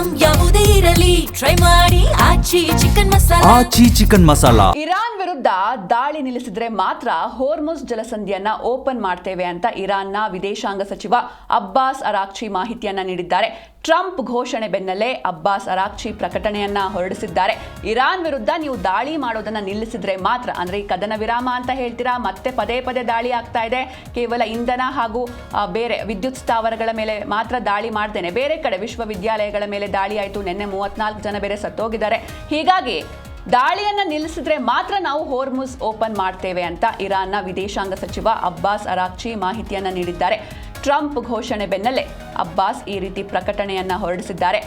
Item ಯಾವುದೇ ಇರಲಿ try ಮಾಡಿ ಆಚಿ ಚಿಕನ್ ಮಸಾಲಾ. ಇರಾನ್ ವಿರುದ್ಧ ದಾಳಿ ನಿಲ್ಲಿಸಿದ್ರೆ ಮಾತ್ರ ಹೋರ್ಮುಜ್ ಜಲಸಂಧಿಯನ್ನ ಓಪನ್ ಮಾಡ್ತೇವೆ ಅಂತ ಇರಾನ್ನ ವಿದೇಶಾಂಗ ಸಚಿವ ಅಬ್ಬಾಸ್ ಅರಾಕ್ಚಿ ಮಾಹಿತಿಯನ್ನ ನೀಡಿದ್ದಾರೆ. ಟ್ರಂಪ್ ಘೋಷಣೆ ಬೆನ್ನಲ್ಲೇ ಅಬ್ಬಾಸ್ ಅರಾಕ್ಚಿ ಪ್ರಕಟಣೆಯನ್ನ ಹೊರಡಿಸಿದ್ದಾರೆ. ಇರಾನ್ ವಿರುದ್ಧ ನೀವು ದಾಳಿ ಮಾಡೋದನ್ನ ನಿಲ್ಲಿಸಿದ್ರೆ ಮಾತ್ರ, ಅಂದ್ರೆ ಈ ಕದನ ವಿರಾಮ ಅಂತ ಹೇಳ್ತೀರಾ, ಮತ್ತೆ ಪದೇ ಪದೇ ದಾಳಿ ಆಗ್ತಾ ಇದೆ. ಕೇವಲ ಇಂಧನ ಹಾಗೂ ಬೇರೆ ವಿದ್ಯುತ್ ಸ್ಥಾವರಗಳ ಮೇಲೆ ಮಾತ್ರ ದಾಳಿ ಮಾಡ್ದೇನೆ ಬೇರೆ ಕಡೆ ವಿಶ್ವವಿದ್ಯಾಲಯಗಳ ಮೇಲೆ ದಾಳಿ ಆಯಿತು. ನಿನ್ನೆ 34 ಜನ ಬೇರೆ ಸತ್ತೋಗಿದ್ದಾರೆ. ಹೀಗಾಗಿ ದಾಳಿಯನ್ನ ನಿಲ್ಲಿಸಿದ್ರೆ ಮಾತ್ರ ನಾವು ಹೋರ್ಮುಜ್ ಓಪನ್ ಮಾಡ್ತೇವೆ ಅಂತ ಇರಾನ್ನ ವಿದೇಶಾಂಗ ಸಚಿವ ಅಬ್ಬಾಸ್ ಅರಾಕ್ಚಿ ಮಾಹಿತಿಯನ್ನ ನೀಡಿದ್ದಾರೆ. ಟ್ರಂಪ್ ಘೋಷಣೆ ಬೆನ್ನಲ್ಲೇ ಅಬ್ಬಾಸ್ ಈ ರೀತಿ ಪ್ರಕಟಣೆಯನ್ನ ಹೊರಡಿಸಿದ್ದಾರೆ.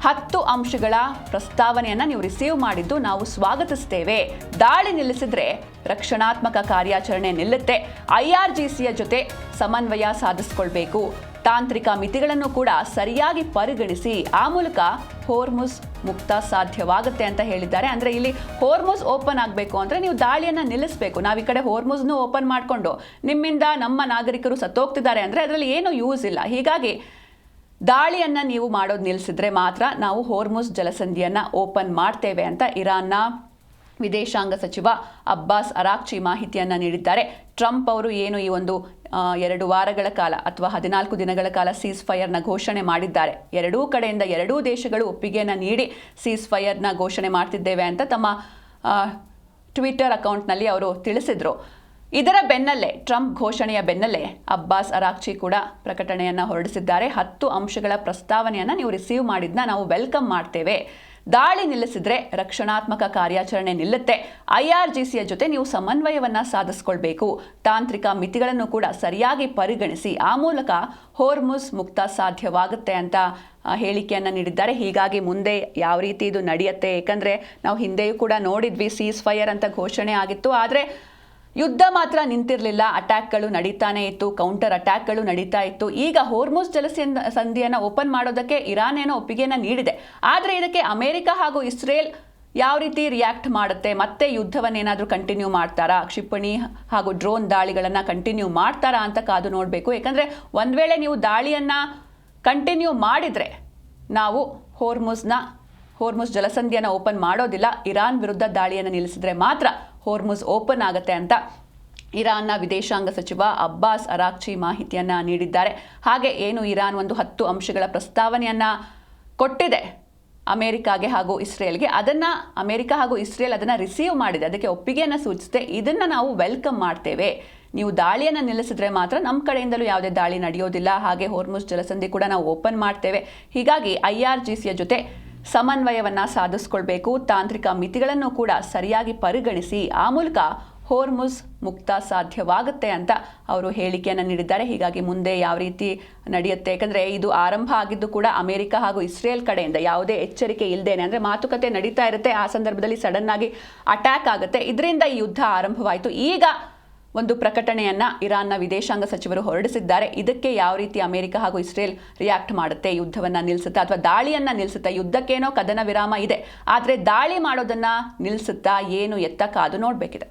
10 ಅಂಶಗಳ ಪ್ರಸ್ತಾವನೆಯನ್ನ ನೀವು ರಿಸೀವ್ ಮಾಡಿದ್ದು ನಾವು ಸ್ವಾಗತಿಸ್ತೇವೆ. ದಾಳಿ ನಿಲ್ಲಿಸಿದ್ರೆ ರಕ್ಷಣಾತ್ಮಕ ಕಾರ್ಯಾಚರಣೆ ನಿಲ್ಲುತ್ತೆ. IRGCಯ ಜೊತೆ ಸಮನ್ವಯ ಸಾಧಿಸಿಕೊಳ್ಬೇಕು. ತಾಂತ್ರಿಕ ಮಿತಿಗಳನ್ನು ಕೂಡ ಸರಿಯಾಗಿ ಪರಿಗಣಿಸಿ ಆ ಮೂಲಕ ಹೋರ್ಮುಜ್ ಮುಕ್ತ ಸಾಧ್ಯವಾಗುತ್ತೆ ಅಂತ ಹೇಳಿದ್ದಾರೆ. ಅಂದ್ರೆ ಇಲ್ಲಿ ಹೋರ್ಮುಜ್ ಓಪನ್ ಆಗಬೇಕು ಅಂದ್ರೆ ನೀವು ದಾಳಿಯನ್ನ ನಿಲ್ಲಿಸಬೇಕು. ನಾವು ಈ ಕಡೆ ಹೋರ್ಮುಜ್ನು ಓಪನ್ ಮಾಡಿಕೊಂಡು ನಿಮ್ಮಿಂದ ನಮ್ಮ ನಾಗರಿಕರು ಸತ್ತೋಗ್ತಿದ್ದಾರೆ ಅಂದ್ರೆ ಅದರಲ್ಲಿ ಏನು ಯೂಸ್ ಇಲ್ಲ. ಹೀಗಾಗಿ ದಾಳಿಯನ್ನ ನೀವು ಮಾಡೋದು ನಿಲ್ಲಿಸಿದ್ರೆ ಮಾತ್ರ ನಾವು ಹೋರ್ಮುಜ್ ಜಲಸಂಧಿಯನ್ನ ಓಪನ್ ಮಾಡ್ತೇವೆ ಅಂತ ಇರಾನ್ನ ವಿದೇಶಾಂಗ ಸಚಿವ ಅಬ್ಬಾಸ್ ಅರಾಕ್ಚಿ ಮಾಹಿತಿಯನ್ನ ನೀಡಿದ್ದಾರೆ. ಟ್ರಂಪ್ ಅವರು ಏನು ಈ ಒಂದು 2 ವಾರಗಳ ಕಾಲ ಅಥವಾ 14 ದಿನಗಳ ಕಾಲ ಸೀಸ್ ಫೈರ್ನ ಘೋಷಣೆ ಮಾಡಿದ್ದಾರೆ. ಎರಡೂ ಕಡೆಯಿಂದ ಎರಡೂ ದೇಶಗಳು ಒಪ್ಪಿಗೆಯನ್ನ ನೀಡಿ ಸೀಸ್ ಫೈರ್ನ ಘೋಷಣೆ ಮಾಡ್ತಿದ್ದೇವೆ ಅಂತ ತಮ್ಮ ಟ್ವಿಟರ್ ಅಕೌಂಟ್ನಲ್ಲಿ ಅವರು ತಿಳಿಸಿದ್ರು. ಇದರ ಬೆನ್ನಲ್ಲೇ, ಟ್ರಂಪ್ ಘೋಷಣೆಯ ಬೆನ್ನಲ್ಲೇ ಅಬ್ಬಾಸ್ ಅರಾಕ್ಚಿ ಕೂಡ ಪ್ರಕಟಣೆಯನ್ನ ಹೊರಡಿಸಿದ್ದಾರೆ. 10 ಅಂಶಗಳ ಪ್ರಸ್ತಾವನೆಯನ್ನ ನೀವು ರಿಸೀವ್ ಮಾಡಿದ್ನ ನಾವು ವೆಲ್ಕಮ್ ಮಾಡ್ತೇವೆ. ದಾಳಿ ನಿಲ್ಲಿಸಿದ್ರೆ ರಕ್ಷಣಾತ್ಮಕ ಕಾರ್ಯಾಚರಣೆ ನಿಲ್ಲುತ್ತೆ. IRGCಯ ಜೊತೆ ನೀವು ಸಮನ್ವಯವನ್ನ ಸಾಧಿಸಿಕೊಳ್ಬೇಕು. ತಾಂತ್ರಿಕ ಮಿತಿಗಳನ್ನು ಕೂಡ ಸರಿಯಾಗಿ ಪರಿಗಣಿಸಿ ಆ ಮೂಲಕ ಹೋರ್ಮುಜ್ ಮುಕ್ತ ಸಾಧ್ಯವಾಗುತ್ತೆ ಅಂತ ಹೇಳಿಕೆಯನ್ನ ನೀಡಿದ್ದಾರೆ. ಹೀಗಾಗಿ ಮುಂದೆ ಯಾವ ರೀತಿ ಇದು ನಡೆಯುತ್ತೆ, ಏಕೆಂದ್ರೆ ನಾವು ಹಿಂದೆಯೂ ಕೂಡ ನೋಡಿದ್ವಿ ಸೀಸ್ ಫೈರ್ ಅಂತ ಘೋಷಣೆ ಆಗಿತ್ತು, ಆದರೆ ಯುದ್ಧ ಮಾತ್ರ ನಿಂತಿರಲಿಲ್ಲ. ಅಟ್ಯಾಕ್ಗಳು ನಡೀತಾನೆ ಇತ್ತು, ಕೌಂಟರ್ ಅಟ್ಯಾಕ್ಗಳು ನಡೀತಾ ಇತ್ತು. ಈಗ ಹೋರ್ಮುಜ್ ಜಲಸಂಧಿಯನ್ನು ಓಪನ್ ಮಾಡೋದಕ್ಕೆ ಇರಾನ್ ಏನೋ ಒಪ್ಪಿಗೆಯನ್ನು ನೀಡಿದೆ. ಆದರೆ ಇದಕ್ಕೆ ಅಮೆರಿಕ ಹಾಗೂ ಇಸ್ರೇಲ್ ಯಾವ ರೀತಿ ರಿಯಾಕ್ಟ್ ಮಾಡುತ್ತೆ, ಮತ್ತೆ ಯುದ್ಧವನ್ನೇನಾದರೂ ಕಂಟಿನ್ಯೂ ಮಾಡ್ತಾರಾ, ಕ್ಷಿಪಣಿ ಹಾಗೂ ಡ್ರೋನ್ ದಾಳಿಗಳನ್ನು ಕಂಟಿನ್ಯೂ ಮಾಡ್ತಾರಾ ಅಂತ ಕಾದು ನೋಡಬೇಕು. ಯಾಕಂದರೆ ಒಂದು ವೇಳೆ ನೀವು ದಾಳಿಯನ್ನು ಕಂಟಿನ್ಯೂ ಮಾಡಿದರೆ ನಾವು ಹೋರ್ಮುಜ್ ಜಲಸಂಧಿಯನ್ನು ಓಪನ್ ಮಾಡೋದಿಲ್ಲ. ಇರಾನ್ ವಿರುದ್ಧ ದಾಳಿಯನ್ನು ನಿಲ್ಲಿಸಿದ್ರೆ ಮಾತ್ರ ಹೋರ್ಮುಜ್ ಓಪನ್ ಆಗುತ್ತೆ ಅಂತ ಇರಾನ್ನ ವಿದೇಶಾಂಗ ಸಚಿವ ಅಬ್ಬಾಸ್ ಅರಾಕ್ಚಿ ಮಾಹಿತಿಯನ್ನ ನೀಡಿದ್ದಾರೆ. ಹಾಗೆ ಏನು ಇರಾನ್ ಒಂದು 10 ಅಂಶಗಳ ಪ್ರಸ್ತಾವನೆಯನ್ನ ಕೊಟ್ಟಿದೆ ಅಮೆರಿಕಾಗೆ ಹಾಗೂ ಇಸ್ರೇಲ್ಗೆ, ಅದನ್ನ ಅಮೆರಿಕ ಹಾಗೂ ಇಸ್ರೇಲ್ ಅದನ್ನ ರಿಸೀವ್ ಮಾಡಿದೆ, ಅದಕ್ಕೆ ಒಪ್ಪಿಗೆಯನ್ನು ಸೂಚಿಸಿದೆ. ಇದನ್ನ ನಾವು ವೆಲ್ಕಮ್ ಮಾಡ್ತೇವೆ. ನೀವು ದಾಳಿಯನ್ನು ನಿಲ್ಲಿಸಿದ್ರೆ ಮಾತ್ರ ನಮ್ಮ ಕಡೆಯಿಂದಲೂ ಯಾವುದೇ ದಾಳಿ ನಡೆಯೋದಿಲ್ಲ. ಹಾಗೆ ಹೋರ್ಮುಜ್ ಜಲಸಂಧಿ ಕೂಡ ನಾವು ಓಪನ್ ಮಾಡ್ತೇವೆ. ಹೀಗಾಗಿ IRGCಯ ಜೊತೆ ಸಮನ್ವಯವನ್ನ ಸಾಧಿಸಿಕೊಳ್ಬೇಕು. ತಾಂತ್ರಿಕ ಮಿತಿಗಳನ್ನು ಕೂಡ ಸರಿಯಾಗಿ ಪರಿಗಣಿಸಿ ಆ ಮೂಲಕ ಹೋರ್ಮುಜ್ ಮುಕ್ತ ಸಾಧ್ಯವಾಗುತ್ತೆ ಅಂತ ಅವರು ಹೇಳಿಕೆಯನ್ನು ನೀಡಿದ್ದಾರೆ. ಹೀಗಾಗಿ ಮುಂದೆ ಯಾವ ರೀತಿ ನಡೆಯುತ್ತೆ, ಯಾಕಂದರೆ ಇದು ಆರಂಭ ಆಗಿದ್ದು ಕೂಡ ಅಮೆರಿಕ ಹಾಗೂ ಇಸ್ರೇಲ್ ಕಡೆಯಿಂದ ಯಾವುದೇ ಎಚ್ಚರಿಕೆ ಇಲ್ಲದೇನೆ, ಅಂದರೆ ಮಾತುಕತೆ ನಡೀತಾ ಇರುತ್ತೆ, ಆ ಸಂದರ್ಭದಲ್ಲಿ ಸಡನ್ ಆಗಿ ಅಟ್ಯಾಕ್ ಆಗುತ್ತೆ. ಇದರಿಂದ ಈ ಯುದ್ಧ ಆರಂಭವಾಯಿತು. ಈಗ ಒಂದು ಪ್ರಕಟಣೆಯನ್ನ ಇರಾನ್ನ ವಿದೇಶಾಂಗ ಸಚಿವರು ಹೊರಡಿಸಿದ್ದಾರೆ. ಇದಕ್ಕೆ ಯಾವ ರೀತಿ ಅಮೆರಿಕ ಹಾಗೂ ಇಸ್ರೇಲ್ ರಿಯಾಕ್ಟ್ ಮಾಡುತ್ತೆ, ಯುದ್ಧವನ್ನ ನಿಲ್ಲಿಸುತ್ತಾ ಅಥವಾ ದಾಳಿಯನ್ನ ನಿಲ್ಲಿಸುತ್ತಾ? ಯುದ್ಧಕ್ಕೇನೋ ಕದನ ವಿರಾಮ ಇದೆ, ಆದರೆ ದಾಳಿ ಮಾಡೋದನ್ನ ನಿಲ್ಲಿಸುತ್ತಾ ಏನು ಎತ್ತ ಕಾದು ನೋಡಬೇಕಿದೆ.